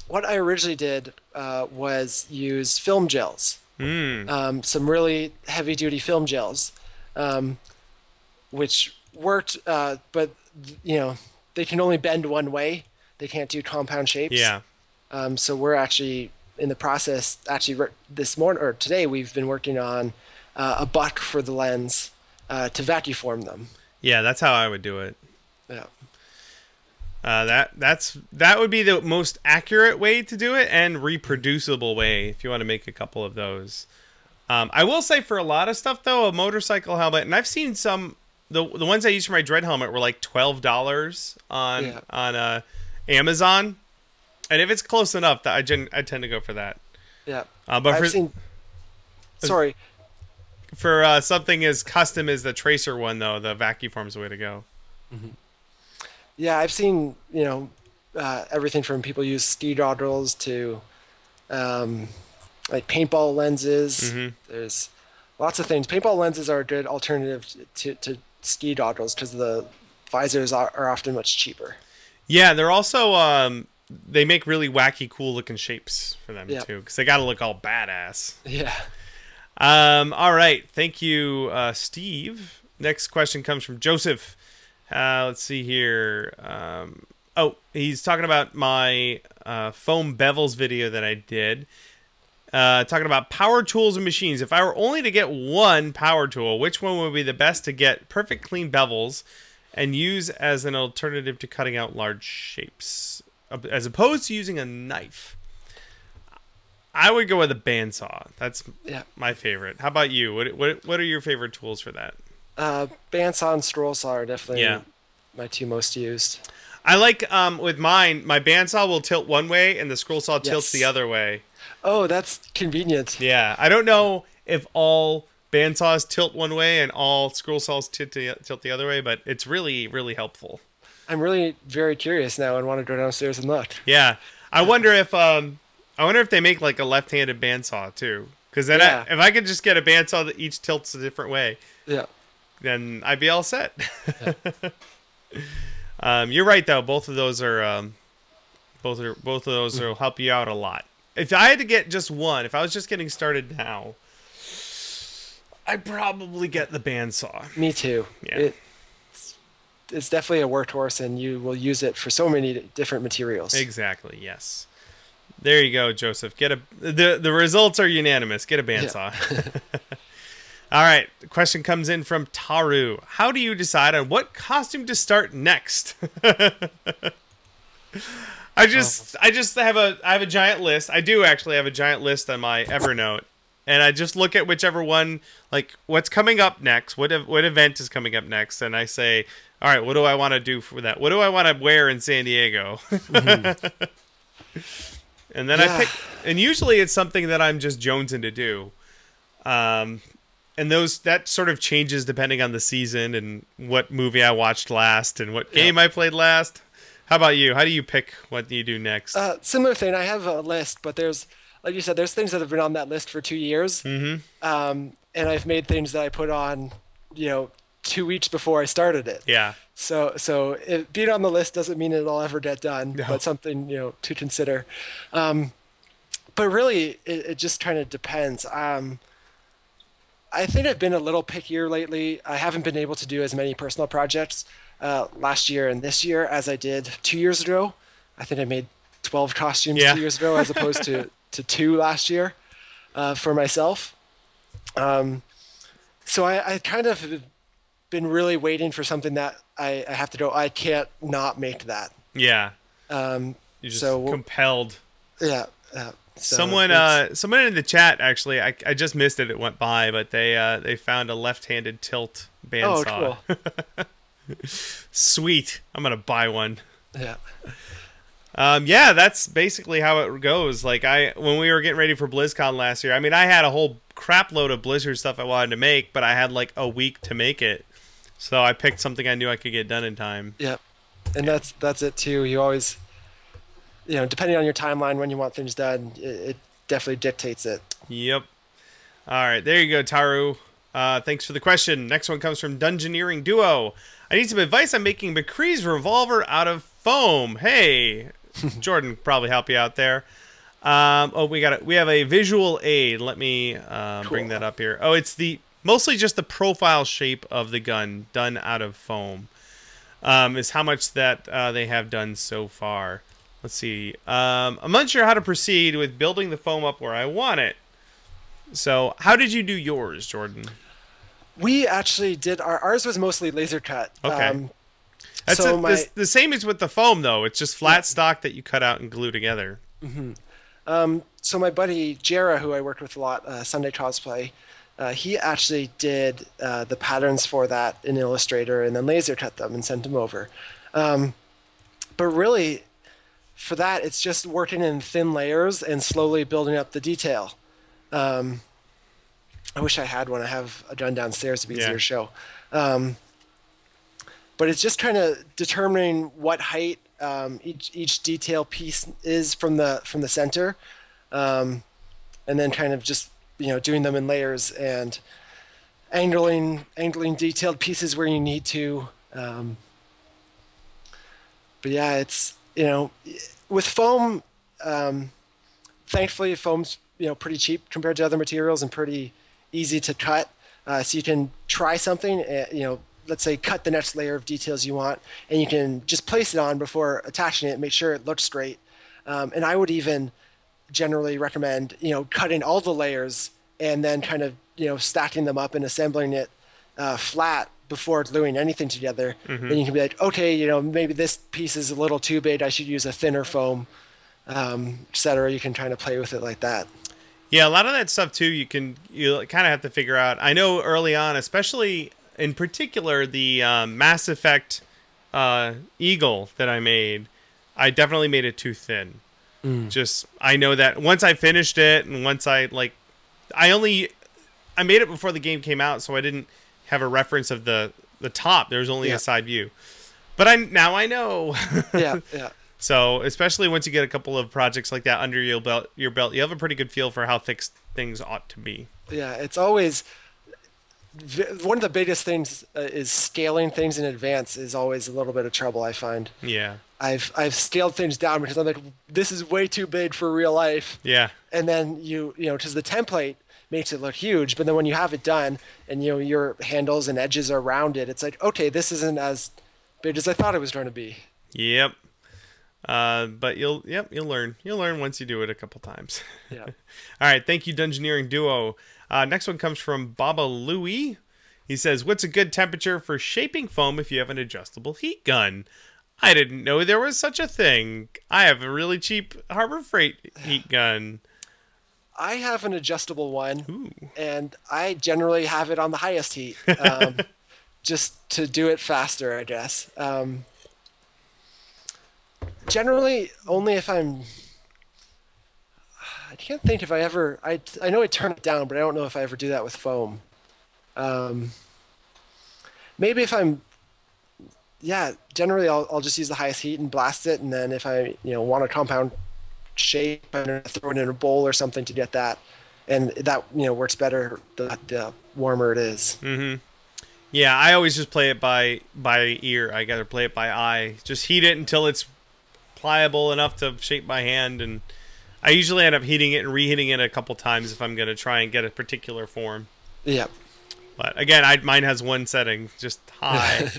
What I originally did was use film gels. Some really heavy-duty film gels, which worked, but they can only bend one way. They can't do compound shapes. Yeah. So we're actually in the process. Actually, this morning or today, we've been working on a buck for the lens to vacuum form them. Yeah, that's how I would do it. Yeah. That would be the most accurate way to do it and reproducible way if you want to make a couple of those. I will say for a lot of stuff though, a motorcycle helmet, and I've seen some the ones I used for my dread helmet were like $12 on Amazon, and if it's close enough, I tend to go for that. Yeah. But sorry. For something as custom as the tracer one though, the vacuum form's the way to go. Mm-hmm. Yeah, I've seen everything from people use ski goggles to like paintball lenses. There's lots of things. Paintball lenses are a good alternative to ski goggles because the visors are often much cheaper. Yeah, they're also they make really wacky, cool looking shapes for them too, because they got to look all badass. Yeah. All right, thank you, Steve. Next question comes from Joseph. Let's see here. He's talking about my foam bevels video that I did. Talking about power tools and machines. If I were only to get one power tool, which one would be the best to get perfect clean bevels and use as an alternative to cutting out large shapes, as opposed to using a knife? I would go with a bandsaw. That's my favorite. How about you? What are your favorite tools for that? Bandsaw and scroll saw are definitely my two most used. I like with mine, my bandsaw will tilt one way and the scroll saw tilts the other way. Oh, that's convenient. Yeah, I don't know if all bandsaws tilt one way and all scroll saws tilt the other way, but it's really, really helpful. I'm really very curious now and want to go downstairs and look. Yeah, I wonder if they make like a left-handed bandsaw too, because then if I could just get a bandsaw that each tilts a different way, then I'd be all set. You're right though. Both of those are will help you out a lot. If I had to get just one, if I was just getting started now, I'd probably get the bandsaw. Me too. Yeah. It's definitely a workhorse, and you will use it for so many different materials. Exactly. Yes. There you go, Joseph. Get the results are unanimous. Get a bandsaw. Yeah. All right. The question comes in from Taru. How do you decide on what costume to start next? I just have a giant list. I do actually have a giant list on my Evernote, and I just look at whichever one, like what's coming up next, what event is coming up next, and I say, all right, what do I want to do for that? What do I want to wear in San Diego? Mm-hmm. And then I pick, and usually it's something that I'm just jonesing to do. And that sort of changes depending on the season and what movie I watched last and what game I played last. How about you? How do you pick what you do next? Similar thing. I have a list, but there's, like you said, there's things that have been on that list for 2 years. Mm-hmm. And I've made things that I put on, 2 weeks before I started it. Yeah. So being on the list doesn't mean it'll ever get done, but something, to consider. But really, it just kind of depends. I think I've been a little pickier lately. I haven't been able to do as many personal projects last year and this year as I did 2 years ago. I think I made 12 costumes 2 years ago as opposed to 2 last year for myself. So I kind of have been really waiting for something that I have to go, I can't not make that. Yeah. You're just compelled. Yeah. So someone in the chat, actually, I just missed it. It went by, but they found a left-handed tilt bandsaw. Oh, cool. Sweet. I'm going to buy one. Yeah. That's basically how it goes. Like when we were getting ready for BlizzCon last year, I mean, I had a whole crap load of Blizzard stuff I wanted to make, but I had like a week to make it. So I picked something I knew I could get done in time. Yeah. And that's it too. You always, depending on your timeline when you want things done, it definitely dictates it. Yep. All right. There you go, Taru. Thanks for the question. Next one comes from Dungeoneering Duo. I need some advice on making McCree's revolver out of foam. Hey, Jordan probably help you out there. We have a visual aid. Let me bring that up here. Oh, it's mostly just the profile shape of the gun done out of foam. Is how much that they have done so far. Let's see. I'm unsure how to proceed with building the foam up where I want it. So, how did you do yours, Jordan? We actually did ours was mostly laser cut. Okay. The same as with the foam, though. It's just flat stock that you cut out and glue together. Mm-hmm. So my buddy Jera, who I worked with a lot, Sunday Cosplay, he actually did the patterns for that in Illustrator and then laser cut them and sent them over. But really, for that, it's just working in thin layers and slowly building up the detail. I wish I had one. I have a gun downstairs to be easier to show. But it's just kind of determining what height each detail piece is from the center, and then kind of just doing them in layers and angling detailed pieces where you need to. But yeah, it's with foam. Thankfully, foam's pretty cheap compared to other materials and pretty easy to cut. So you can try something. Let's say cut the next layer of details you want, and you can just place it on before attaching it, make sure it looks straight. And I would even generally recommend, cutting all the layers and then kind of, stacking them up and assembling it flat before gluing anything together. Mm-hmm. Then you can be like, okay, maybe this piece is a little too big. I should use a thinner foam, etc. You can kind of play with it like that. Yeah, a lot of that stuff too, you kind of have to figure out. I know early on, especially in particular, the Mass Effect Eagle that I made, I definitely made it too thin. I know that once I finished it, and once I made it before the game came out, so I didn't have a reference of the top. There was only a side view, but now I know. Yeah. So especially once you get a couple of projects like that under your belt, you have a pretty good feel for how thick things ought to be. Yeah, it's always one of the biggest things is scaling things in advance is always a little bit of trouble, I find. Yeah. I've scaled things down because I'm like, this is way too big for real life. Yeah. And then because the template makes it look huge, but then when you have it done and your handles and edges are rounded, it's like, okay, this isn't as big as I thought it was going to be. Yep. But you'll learn. You'll learn once you do it a couple times. Yeah. All right. Thank you, Dungeoneering Duo. Next one comes from Baba Louie. He says, "What's a good temperature for shaping foam if you have an adjustable heat gun? I didn't know there was such a thing. I have a really cheap Harbor Freight heat gun." I have an adjustable one, Ooh. and I generally have it on the highest heat, just to do it faster, I guess. Generally, only if I'm. I can't think if I ever. I know I turn it down, but I don't know if I ever do that with foam. Maybe if I'm. Yeah, generally I'll just use the highest heat and blast it, and then if I want a compound shape, I'm gonna throw it in a bowl or something to get that, and that works better the warmer it is. Mm-hmm. Yeah, I always just play it by ear. I gotta play it by eye. Just heat it until it's pliable enough to shape by hand, and I usually end up heating it and reheating it a couple times if I'm gonna try and get a particular form. Yeah. But again, mine has one setting, just high.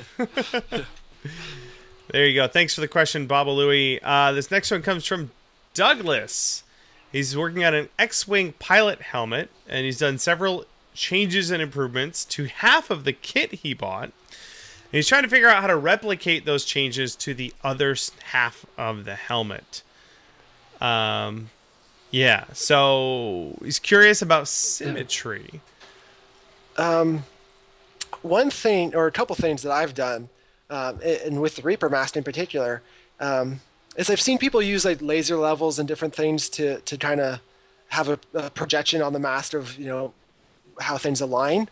There you go. Thanks for the question, Baba Louie. This next one comes from Douglas. He's working on an X-Wing pilot helmet, and he's done several changes and improvements to half of the kit he bought. And he's trying to figure out how to replicate those changes to the other half of the helmet. Yeah, so he's curious about symmetry. One thing, or a couple things that I've done, and with the Reaper mask in particular, is I've seen people use like laser levels and different things to kind of have a projection on the mask of how things align.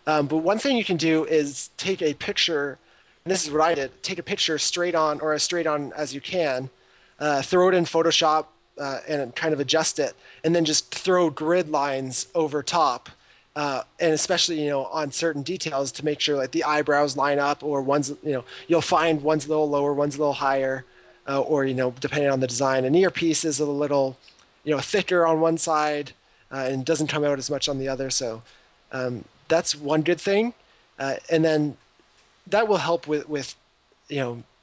But one thing you can do is take a picture, and this is what I did: take a picture straight on, or as straight on as you can, throw it in Photoshop, and kind of adjust it, and then just throw grid lines over top. And especially, on certain details to make sure like the eyebrows line up, or one's, you'll find one's a little lower, one's a little higher, or, depending on the design. An earpiece is a little, thicker on one side, and doesn't come out as much on the other. So that's one good thing. And then that will help with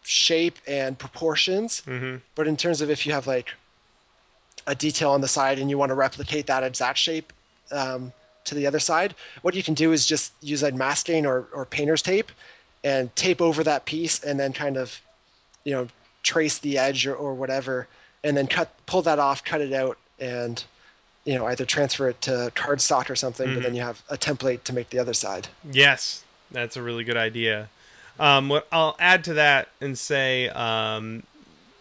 shape and proportions. Mm-hmm. But in terms of if you have like a detail on the side and you want to replicate that exact shape, to the other side, what you can do is just use like masking or painter's tape and tape over that piece, and then kind of trace the edge or whatever, and then pull that off, cut it out, and either transfer it to cardstock or something. Mm-hmm. But then you have a template to make the other side. Yes, that's a really good idea. What I'll add to that and say,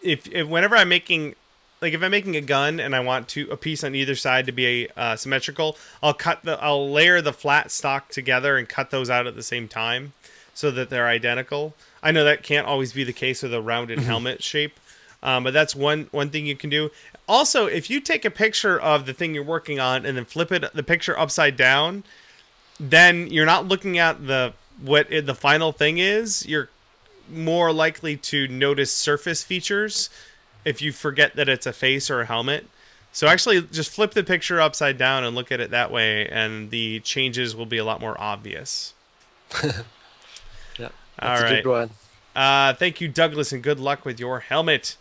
if whenever I'm making, like if I'm making a gun and I want a piece on either side to be symmetrical, I'll layer the flat stock together and cut those out at the same time so that they're identical. I know that can't always be the case with a rounded helmet shape, but that's one thing you can do. Also, if you take a picture of the thing you're working on and then flip the picture upside down, then you're not looking at what the final thing is. You're more likely to notice surface features if you forget that it's a face or a helmet. So actually just flip the picture upside down and look at it that way, and the changes will be a lot more obvious. Yeah, that's a good one. Thank you, Douglas, and good luck with your helmet.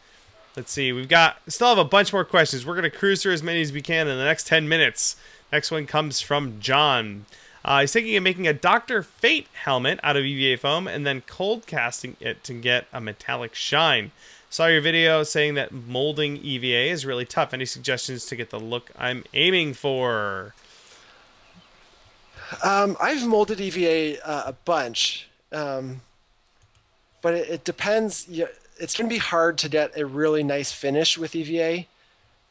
Let's see, still have a bunch more questions. We're going to cruise through as many as we can in the next 10 minutes. Next one comes from John. He's thinking of making a Dr. Fate helmet out of EVA foam and then cold casting it to get a metallic shine. Saw your video saying that molding EVA is really tough. Any suggestions to get the look I'm aiming for? I've molded EVA a bunch, but it depends. It's going to be hard to get a really nice finish with EVA.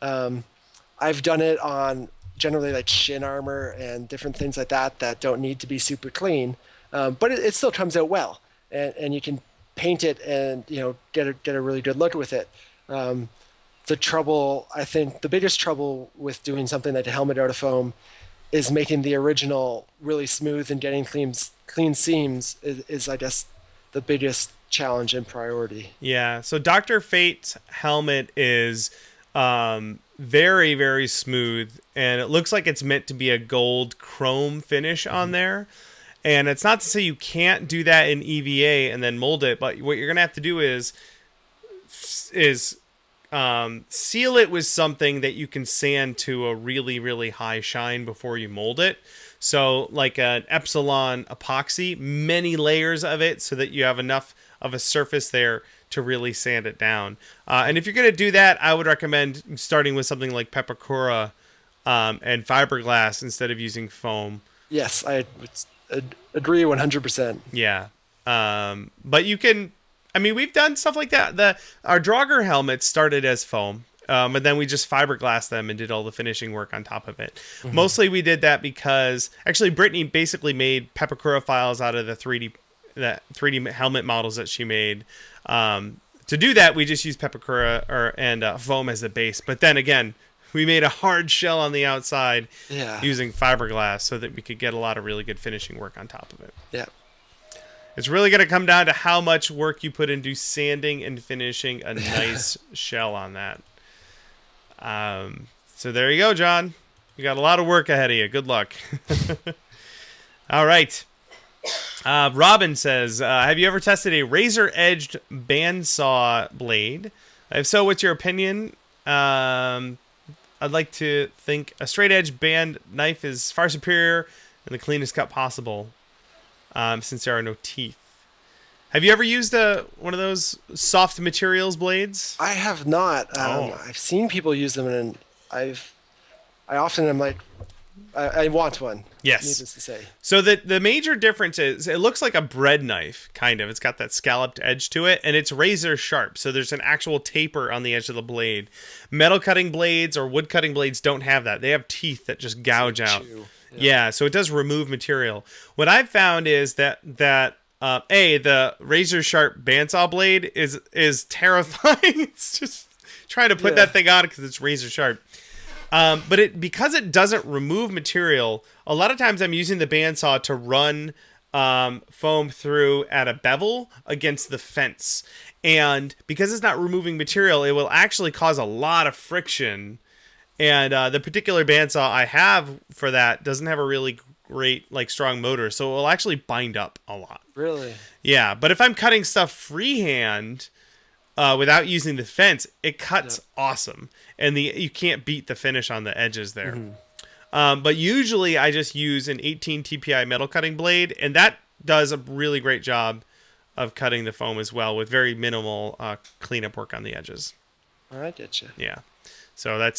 I've done it on generally like shin armor and different things like that don't need to be super clean, but it still comes out well, and you can paint it and get a really good look with it. The trouble, I think, the biggest trouble with doing something like a helmet out of foam is making the original really smooth and getting clean seams is I guess the biggest challenge and priority. Yeah. So Dr. Fate's helmet is very, very smooth, and it looks like it's meant to be a gold chrome finish on there. And it's not to say you can't do that in EVA and then mold it, but what you're gonna have to do is seal it with something that you can sand to a really, really high shine before you mold it. So like an Epsilon epoxy, many layers of it so that you have enough of a surface there to really sand it down. And if you're going to do that, I would recommend starting with something like Pepakura and fiberglass instead of using foam. Yes, I would agree 100%. Yeah. But you can, I mean, we've done stuff like that. Our Draugr helmets started as foam. And then we just fiberglassed them and did all the finishing work on top of it. Mm-hmm. Mostly we did that because actually Brittany basically made Pepakura files out of the 3D helmet models that she made. To do that, we just used Pepakura and foam as the base. But then again, we made a hard shell on the outside using fiberglass so that we could get a lot of really good finishing work on top of it. Yeah. It's really going to come down to how much work you put into sanding and finishing a nice shell on that. So there you go, John. You got a lot of work ahead of you. Good luck. All right. Robin says, have you ever tested a razor-edged bandsaw blade? If so, what's your opinion? I'd like to think a straight-edge band knife is far superior and the cleanest cut possible, since there are no teeth. Have you ever used one of those soft materials blades? I have not. I've seen people use them, and I often am like, I want one. Yes. Needless to say. So the major difference is it looks like a bread knife, kind of. It's got that scalloped edge to it, and it's razor sharp. So there's an actual taper on the edge of the blade. Metal cutting blades or wood cutting blades don't have that. They have teeth that just gouge out. Yeah, so it does remove material. What I've found is that the razor sharp bandsaw blade is terrifying. It's just trying to put that thing on because it's razor sharp. But because it doesn't remove material, a lot of times I'm using the bandsaw to run foam through at a bevel against the fence. And because it's not removing material, it will actually cause a lot of friction. And the particular bandsaw I have for that doesn't have a really great, strong motor, so it will actually bind up a lot. Really? Yeah, but if I'm cutting stuff freehand without using the fence, it cuts awesome, and you can't beat the finish on the edges there. Mm-hmm. But usually I just use an 18 TPI metal cutting blade, and that does a really great job of cutting the foam as well with very minimal cleanup work on the edges. I get you. Yeah. So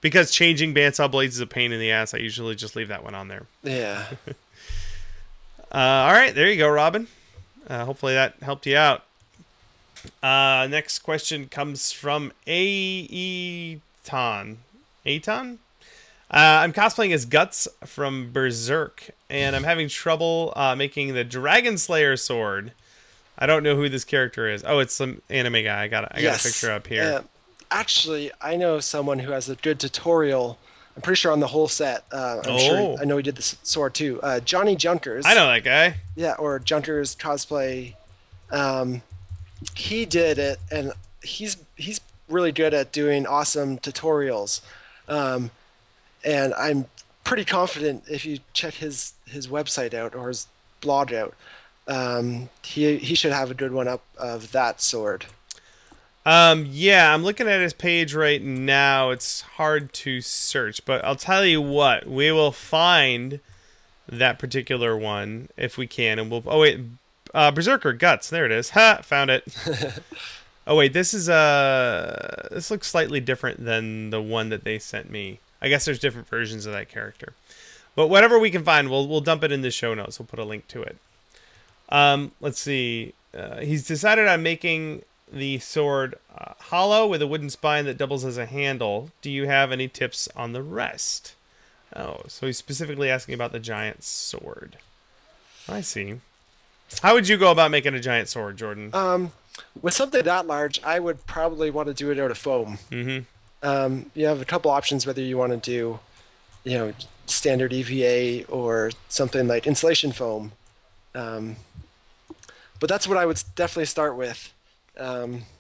because changing bandsaw blades is a pain in the ass, I usually just leave that one on there. Yeah. All right, there you go, Robin. Hopefully that helped you out. Next question comes from Aeton. Aeton? I'm cosplaying as Guts from Berserk, and I'm having trouble making the Dragon Slayer sword. I don't know who this character is. Oh, it's some anime guy. I got a picture up here. Actually, I know someone who has a good tutorial. I'm pretty sure on the whole set. I'm sure. I know he did the sword too. Johnny Junkers. I know that guy. Yeah, or Junkers Cosplay. He did it, and he's really good at doing awesome tutorials. And I'm pretty confident if you check his website out or his blog out, he should have a good one up of that sword. Yeah, I'm looking at his page right now. It's hard to search, but I'll tell you what, we will find that particular one if we can, and we'll. Oh wait, Berserker Guts. There it is. Ha! Found it. Oh wait, this looks slightly different than the one that they sent me. I guess there's different versions of that character, but whatever we can find, we'll dump it in the show notes. We'll put a link to it. Let's see. He's decided on making the sword hollow with a wooden spine that doubles as a handle. Do you have any tips on the rest? Oh, so he's specifically asking about the giant sword. I see. How would you go about making a giant sword, Jordan? With something that large, I would probably want to do it out of foam. Mm-hmm. You have a couple options whether you want to do, standard EVA or something like insulation foam. But that's what I would definitely start with,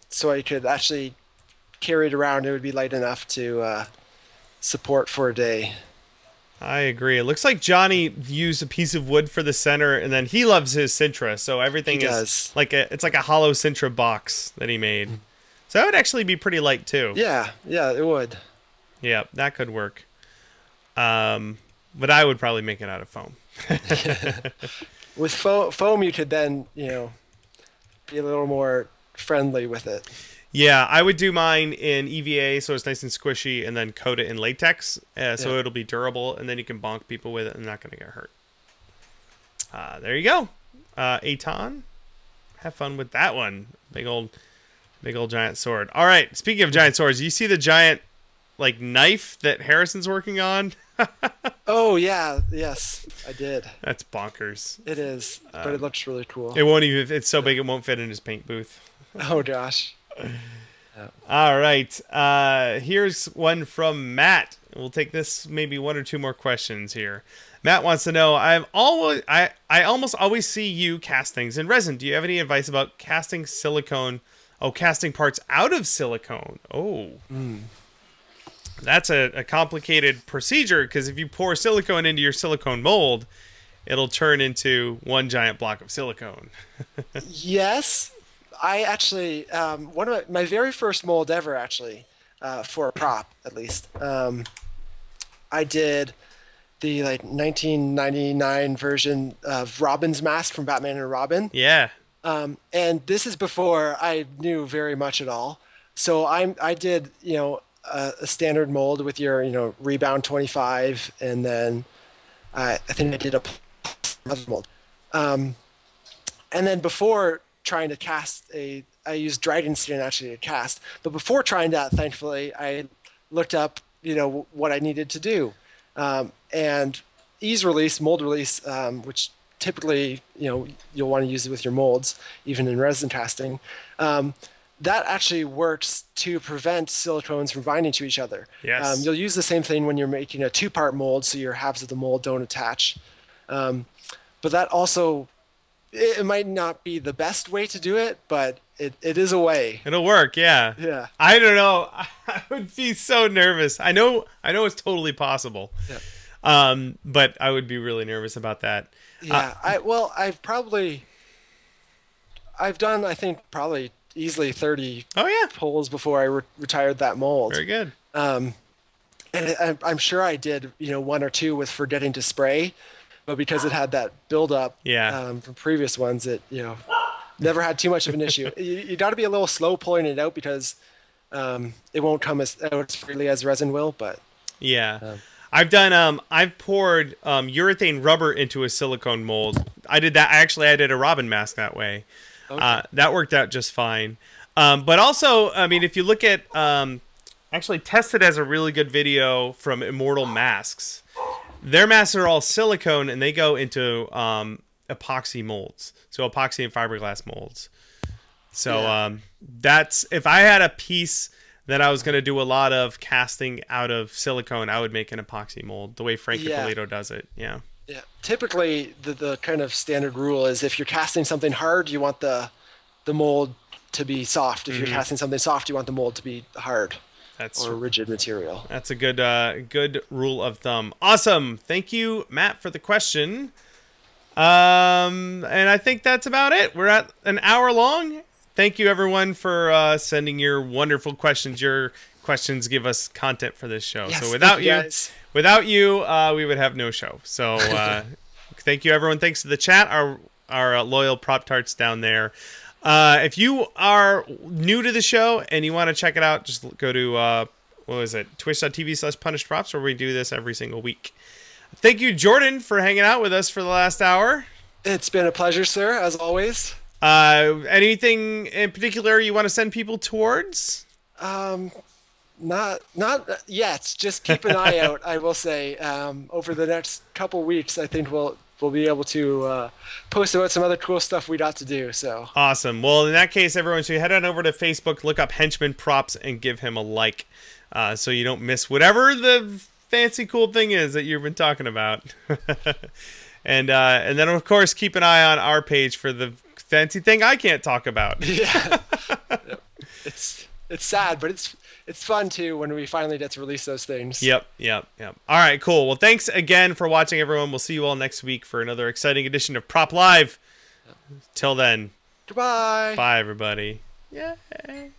so I could actually carry it around. It would be light enough to support for a day. I agree. It looks like Johnny used a piece of wood for the center, and then he loves his Sintra, so everything is like it's like a hollow Sintra box that he made. So that would actually be pretty light too. Yeah, it would. Yeah, that could work. But I would probably make it out of foam. With foam, you could then, be a little more friendly with it. Yeah, I would do mine in EVA so it's nice and squishy, and then coat it in latex so it'll be durable, and then you can bonk people with it and not going to get hurt. There you go. Aton, have fun with that one. Big old giant sword. All right, speaking of giant swords, you see the giant knife that Harrison's working on? Oh yeah, yes, I did. That's bonkers. It is, but it looks really cool. It won't even. It's so big it won't fit in his paint booth. Oh gosh. All right. Here's one from Matt. We'll take this maybe one or two more questions here. Matt wants to know, I almost always see you cast things in resin. Do you have any advice about casting casting parts out of silicone? That's a complicated procedure, because if you pour silicone into your silicone mold, it'll turn into one giant block of silicone. Yes. I actually, one of my very first mold ever, actually, for a prop, at least, I did the 1999 version of Robin's mask from Batman and Robin. Yeah. And this is before I knew very much at all. So I did, a standard mold with your, rebound 25, and then I think I did a mold. And then before trying to cast I used Dragon Skin actually to cast, but before trying that, thankfully, I looked up, what I needed to do. And ease release, mold release, which typically, you'll want to use it with your molds, even in resin casting. That actually works to prevent silicones from binding to each other. Yes. You'll use the same thing when you're making a 2-part mold, so your halves of the mold don't attach. But that also, it might not be the best way to do it, but it is a way. It'll work, yeah. Yeah. I don't know. I would be so nervous. I know it's totally possible. Yeah. But I would be really nervous about that. Yeah. I've done, I think, probably easily 30 pulls before I retired that mold. Very good. And I'm sure I did, one or two with forgetting to spray, but because it had that buildup from previous ones, it never had too much of an issue. You got to be a little slow pulling it out, because it won't come out as freely as resin will. But I've poured urethane rubber into a silicone mold. I did that. Actually, I did a Robin mask that way. Okay. That worked out just fine. But also, I mean, if you look at actually Tested has a really good video from Immortal Masks. Their masks are all silicone, and they go into epoxy molds. So epoxy and fiberglass molds. So that's, if I had a piece that I was going to do a lot of casting out of silicone, I would make an epoxy mold the way Frank Ippolito does it. Yeah. Yeah. Typically, the kind of standard rule is if you're casting something hard, you want the mold to be soft. If you're casting something soft, you want the mold to be hard. Or rigid material. That's a good rule of thumb. Awesome. Thank you, Matt, for the question. And I think that's about it. We're at an hour long. Thank you, everyone, for sending your wonderful questions. Your questions give us content for this show. Yes, so without you, we would have no show. So thank you, everyone. Thanks to the chat, our loyal prop tarts down there. If you are new to the show and you want to check it out, just go to twitch.tv/punishedprops, where we do this every single week. Thank you, Jordan, for hanging out with us for the last hour. It's been a pleasure, sir, as always. Anything in particular you want to send people towards? Not yet. Just keep an eye out. I will say, over the next couple weeks, I think we'll be able to post about some other cool stuff we got to do. So awesome. Well, in that case, everyone should head on over to Facebook, look up Henchmen Props, and give him a like, so you don't miss whatever the fancy cool thing is that you've been talking about. And then of course keep an eye on our page for the fancy thing I can't talk about. Yeah. It's sad, but it's fun too when we finally get to release those things. Yep. All right, cool. Well, thanks again for watching, everyone. We'll see you all next week for another exciting edition of Prop Live. Till then. Goodbye. Bye, everybody. Yay.